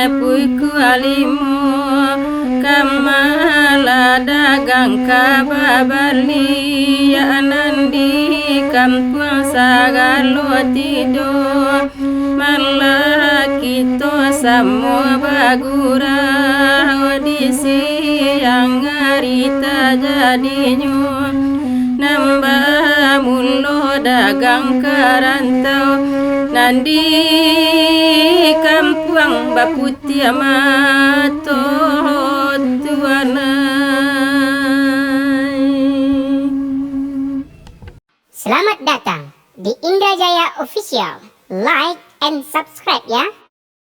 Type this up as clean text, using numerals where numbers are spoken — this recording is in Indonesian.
Puiku alimu kamala dagang kababali ya anandi kampuang sagalo tidur malaki to samo bagura odisi yang ngarita jadinyo nambah mulo dagang karantau nandi kampuang baputi amato tuanai. Selamat datang di Indrajaya Official. Like and subscribe ya.